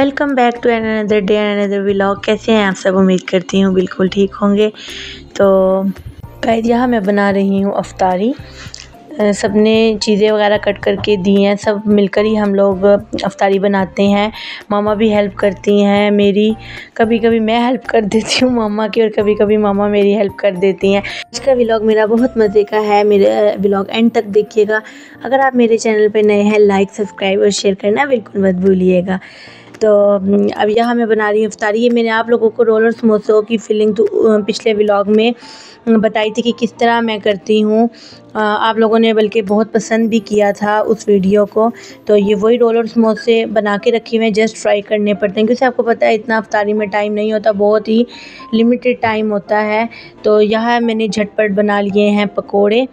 Welcome back to another day another vlog. कैसे हैं आप सब? उम्मीद करती हूँ बिल्कुल ठीक होंगे। तो गाइस यहाँ मैं बना रही हूँ अफ्तारी। सबने चीज़ें वगैरह कट करके दी हैं, सब मिलकर ही हम लोग अफ्तारी बनाते हैं। मामा भी हेल्प करती हैं मेरी, कभी कभी मैं हेल्प कर देती हूँ मामा की और कभी कभी मामा मेरी हेल्प कर देती हैं। आज का व्लॉग मेरा बहुत मज़े का है, मेरे व्लॉग एंड तक देखिएगा। अगर आप मेरे चैनल पर नए हैं, लाइक सब्सक्राइब और शेयर करना बिल्कुल मत भूलिएगा। तो अब यहाँ मैं बना रही हूँ अफ्तारी। ये मैंने आप लोगों को रोल और समोसों की फिलिंग तो पिछले व्लॉग में बताई थी कि किस तरह मैं करती हूँ। आप लोगों ने बल्कि बहुत पसंद भी किया था उस वीडियो को। तो ये वही रोल और समोसे बना के रखी हुए हैं, जस्ट फ्राई करने पड़ते हैं क्योंकि आपको पता है इतना अफ्तारी में टाइम नहीं होता, बहुत ही लिमिटेड टाइम होता है। तो यहाँ मैंने झटपट बना लिए हैं पकोड़े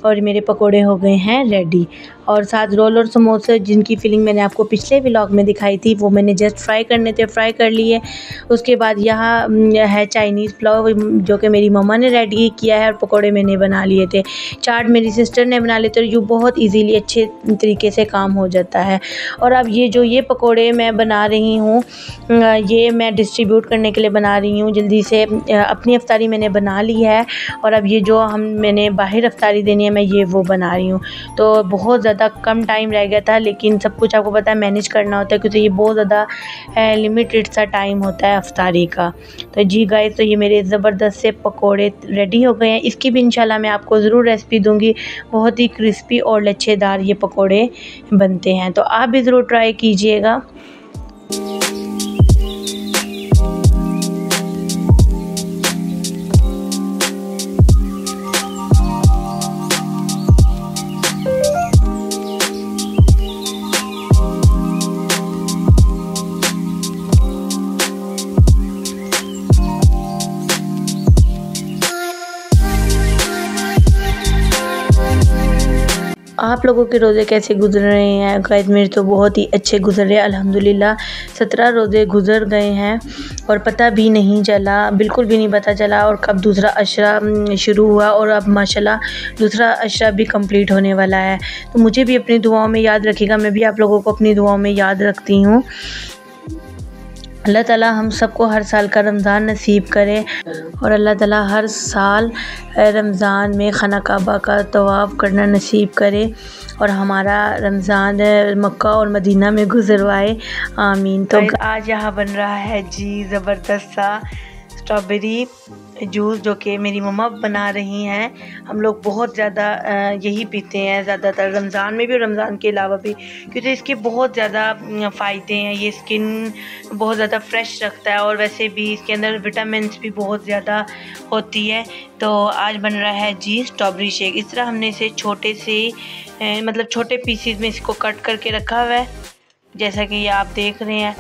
और मेरे पकोड़े हो गए हैं रेडी। और साथ रोल और समोसे जिनकी फिलिंग मैंने आपको पिछले व्लॉग में दिखाई थी वो मैंने जस्ट फ्राई करने थे, फ्राई कर लिए। उसके बाद यहाँ है चाइनीज़ पुलाव जो कि मेरी मम्मा ने रेडी किया है और पकोड़े मैंने बना लिए थे। चाट मेरी सिस्टर ने बना लिए थे। यूँ बहुत इजीली अच्छे तरीके से काम हो जाता है। और अब ये पकोड़े मैं बना रही हूँ, ये मैं डिस्ट्रीब्यूट करने के लिए बना रही हूँ जल्दी से। अपनी अफ्तारी मैंने बना ली है और अब ये जो मैंने बाहर अफ्तारी देनी है मैं ये वो बना रही हूँ। तो बहुत ज़्यादा कम टाइम रह गया था, लेकिन सब कुछ आपको पता है मैनेज करना होता है क्योंकि ये बहुत ज़्यादा लिमिटेड सा टाइम होता है अफ्तारी का। तो जी गाइस, तो ये मेरे ज़बरदस्त से पकोड़े रेडी हो गए हैं। इसकी भी इंशाल्लाह मैं आपको ज़रूर रेसिपी दूंगी। बहुत ही क्रिस्पी और लच्छेदार ये पकोड़े बनते हैं, तो आप भी ज़रूर ट्राई कीजिएगा। आप लोगों के रोज़े कैसे गुजर रहे हैं? गाइस मेरे तो बहुत ही अच्छे गुजर रहे हैं अल्हम्दुलिल्लाह। 17 रोज़े गुजर गए हैं और पता भी नहीं चला, बिल्कुल भी नहीं पता चला और कब दूसरा अशरा शुरू हुआ और अब माशाल्लाह दूसरा अशरा भी कंप्लीट होने वाला है। तो मुझे भी अपनी दुआओं में याद रखिएगा, मैं भी आप लोगों को अपनी दुआओं में याद रखती हूँ। अल्लाह ताला हम सबको हर साल का रमज़ान नसीब करे और अल्लाह ताला हर साल रमज़ान में खाना काबा का तवाफ़ करना नसीब करे और हमारा रमज़ान मक्का और मदीना में गुजरवाए, आमीन। तो आज यहाँ बन रहा है जी ज़बरदस्त सा स्ट्रॉबेरी जूस जो कि मेरी मम्मा बना रही हैं। हम लोग बहुत ज़्यादा यही पीते हैं ज़्यादातर रमज़ान में भी और रमज़ान के अलावा भी, क्योंकि इसके बहुत ज़्यादा फ़ायदे हैं। ये स्किन बहुत ज़्यादा फ्रेश रखता है और वैसे भी इसके अंदर विटामिन्स भी बहुत ज़्यादा होती है। तो आज बन रहा है जी स्ट्रॉबेरी शेक। इस तरह हमने इसे छोटे से मतलब छोटे पीसीज में इसको कट करके रखा हुआ है जैसा कि ये आप देख रहे हैं।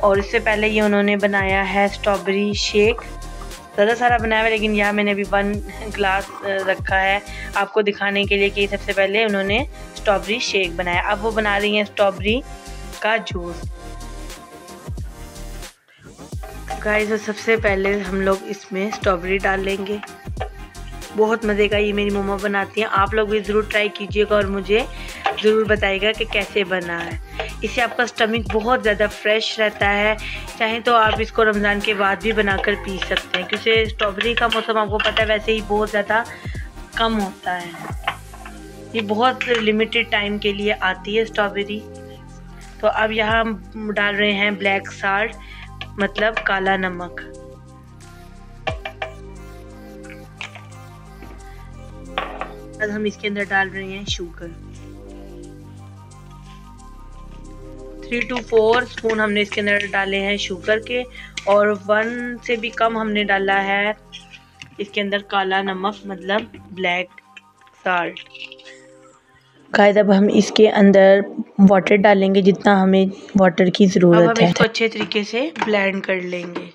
और इससे पहले ये उन्होंने बनाया है स्ट्रॉबेरी शेक, ज़्यादा सारा बनाया है लेकिन यहाँ मैंने अभी 1 ग्लास रखा है आपको दिखाने के लिए कि सबसे पहले उन्होंने स्ट्रॉबेरी शेक बनाया। अब वो बना रही हैं स्ट्रॉबेरी का जूस। गाइस सबसे पहले हम लोग इसमें स्ट्रॉबेरी डाल लेंगे। बहुत मज़े का ये मेरी मम्मा बनाती हैं, आप लोग भी ज़रूर ट्राई कीजिएगा और मुझे ज़रूर बताइएगा कि कैसे बना है। इससे आपका स्टमक बहुत ज़्यादा फ्रेश रहता है। चाहे तो आप इसको रमज़ान के बाद भी बनाकर पी सकते हैं क्योंकि स्ट्रॉबेरी का मौसम आपको पता है वैसे ही बहुत ज़्यादा कम होता है। ये बहुत लिमिटेड टाइम के लिए आती है स्ट्रॉबेरी। तो अब यहाँ हम डाल रहे हैं ब्लैक साल्ट, मतलब काला नमक। अब हम इसके अंदर डाल रहे हैं शुगर। 3 to 4 स्पून हमने इसके अंदर डाले हैं शुगर के और 1 से भी कम हमने डाला है इसके अंदर काला नमक, मतलब ब्लैक साल्ट। गाइस अब हम इसके अंदर वाटर डालेंगे जितना हमें वाटर की ज़रूरत है। अब हम इसको अच्छे तरीके से ब्लेंड कर लेंगे।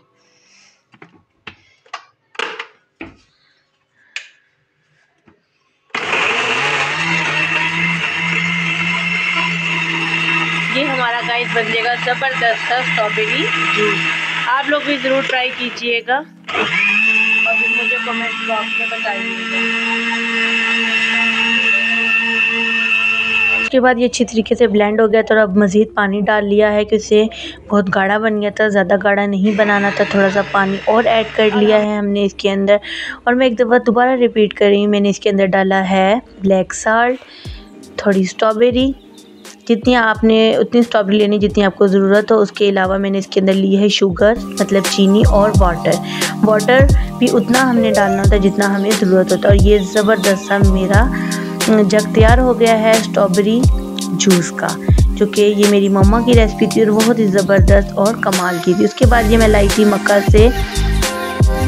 ये हमारा गाइस बन जाएगा ज़बरदस्त स्ट्रॉबेरी जूस। आप लोग भी ज़रूर ट्राई कीजिएगा और फिर मुझे कमेंट बॉक्स में बताइएगा। उसके बाद ये अच्छी तरीके से ब्लेंड हो गया। तो अब मज़ीद पानी डाल लिया है कि इसे बहुत गाढ़ा बन गया था, ज़्यादा गाढ़ा नहीं बनाना था। थोड़ा सा पानी और ऐड कर लिया है हमने इसके अंदर। और मैं एक दफ़ा दोबारा रिपीट कर रही हूँ, मैंने इसके अंदर डाला है ब्लैक साल्ट, थोड़ी स्ट्रॉबेरी, जितनी आपने उतनी स्ट्रॉबेरी लेनी जितनी आपको ज़रूरत हो। उसके अलावा मैंने इसके अंदर ली है शुगर, मतलब चीनी, और वाटर भी उतना हमने डालना होता है जितना हमें ज़रूरत होता है। और ये ज़बरदस्त सा मेरा जग तैयार हो गया है स्ट्रॉबेरी जूस का, जो कि ये मेरी मम्मा की रेसिपी थी और बहुत ही ज़बरदस्त और कमाल की थी। उसके बाद ये मैं लाई थी मक्का से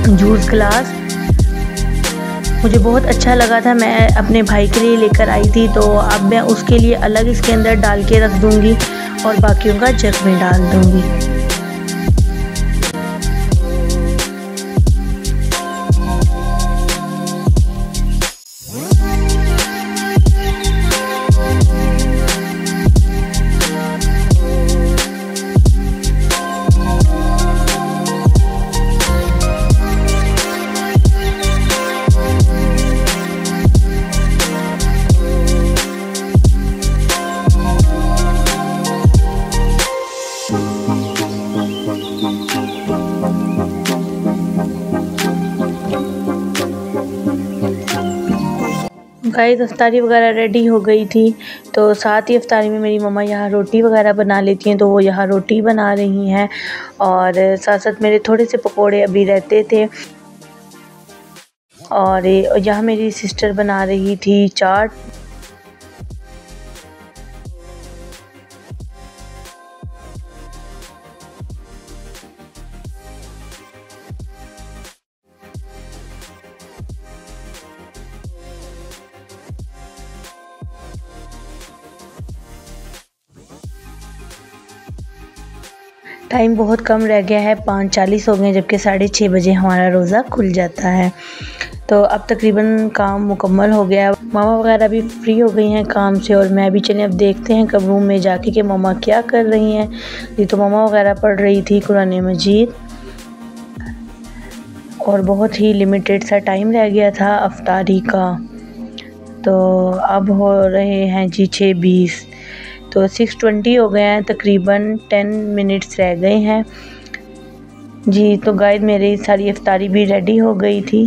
जूस ग्लास, मुझे बहुत अच्छा लगा था, मैं अपने भाई के लिए लेकर आई थी। तो अब मैं उसके लिए अलग इसके अंदर डाल के रख दूँगी और बाकियों का जग में डाल दूँगी। गाइस इफ्तारी वगैरह रेडी हो गई थी। तो साथ ही इफ्तारी में मेरी मम्मा यहाँ रोटी वगैरह बना लेती हैं, तो वो यहाँ रोटी बना रही हैं और साथ साथ मेरे थोड़े से पकोड़े अभी रहते थे। और यहाँ मेरी सिस्टर बना रही थी चाट। टाइम बहुत कम रह गया है, 5:40 हो गए, जबकि 6:30 बजे हमारा रोज़ा खुल जाता है। तो अब तकरीबन काम मुकम्मल हो गया, मामा वगैरह भी फ्री हो गई हैं काम से और मैं भी। चले अब देखते हैं कब रूम में जाके कि मामा क्या कर रही हैं। ये तो मामा वगैरह पढ़ रही थी कुरान मजीद और बहुत ही लिमिटेड सा टाइम रह गया था अफ्तारी का। तो अब हो रहे हैं जी 6:20, तो 6:20 हो गए हैं, तकरीबन 10 मिनट्स रह गए हैं जी। तो गाइस मेरी सारी इफ्तारी भी रेडी हो गई थी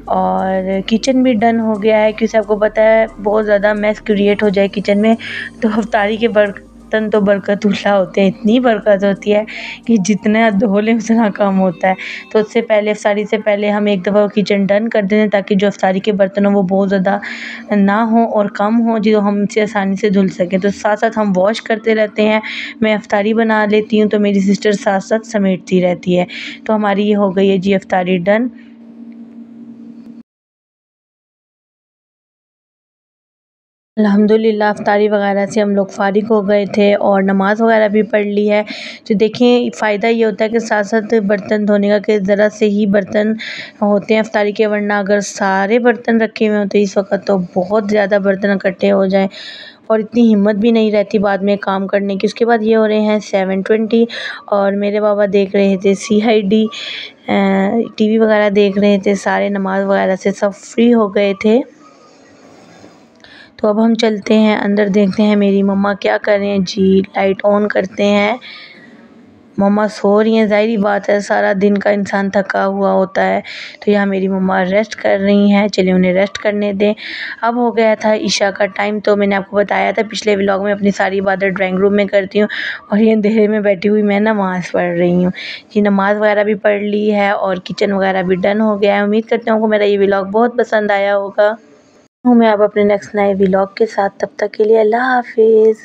और किचन भी डन हो गया है, क्योंकि आपको पता है बहुत ज़्यादा मैस क्रिएट हो जाए किचन में तो इफ्तारी के बर्तन तो बरकतुल्लाह होते हैं, इतनी बरकत होती है कि जितना धो लें उतना कम होता है। तो उससे पहले इफ्तारी से पहले हम एक दफ़ा किचन डन कर दें ताकि जो इफ्तारी के बर्तन हो वो बहुत ज़्यादा ना हो और कम हो, जो हमसे आसानी से धुल सकें। तो साथ साथ हम वॉश करते रहते हैं, मैं इफ्तारी बना लेती हूँ तो मेरी सिस्टर साथ साथ समेटती रहती है। तो हमारी ये हो गई है जी इफ्तारी डन। अल्हम्दुलिल्लाह इफ्तारी वगैरह से हम लोग फ़ारिग हो गए थे और नमाज़ वगैरह भी पढ़ ली है। तो देखिए फ़ायदा ये होता है कि साथ साथ बर्तन धोने का कि ज़रा से ही बर्तन होते हैं इफ्तारी के, वरना अगर सारे बर्तन रखे हुए होते इस वक्त तो बहुत ज़्यादा बर्तन इकट्ठे हो जाएँ और इतनी हिम्मत भी नहीं रहती बाद में काम करने की। उसके बाद ये हो रहे हैं 7:20 और मेरे बाबा देख रहे थे CID, टीवी वगैरह देख रहे थे, सारे नमाज़ वगैरह से सब फ्री हो गए थे। तो अब हम चलते हैं अंदर, देखते हैं मेरी मम्मा क्या कर रहे हैं जी। लाइट ऑन करते हैं, मम्मा सो रही हैं, ज़ाहिरी बात है सारा दिन का इंसान थका हुआ होता है। तो यहाँ मेरी मम्मा रेस्ट कर रही हैं, चलिए उन्हें रेस्ट करने दें। अब हो गया था ईशा का टाइम, तो मैंने आपको बताया था पिछले व्लॉग में अपनी सारी इबादत ड्राइंग रूम में करती हूँ और ये अंधेरे में बैठी हुई मैं नमाज़ पढ़ रही हूँ जी। नमाज़ वगैरह भी पढ़ ली है और किचन वगैरह भी डन हो गया है। उम्मीद करती हूँ आपको मेरा ये व्लॉग बहुत पसंद आया होगा। मैं अब अपने नेक्स्ट नए व्लॉग के साथ, तब तक के लिए अल्लाह हाफिज़।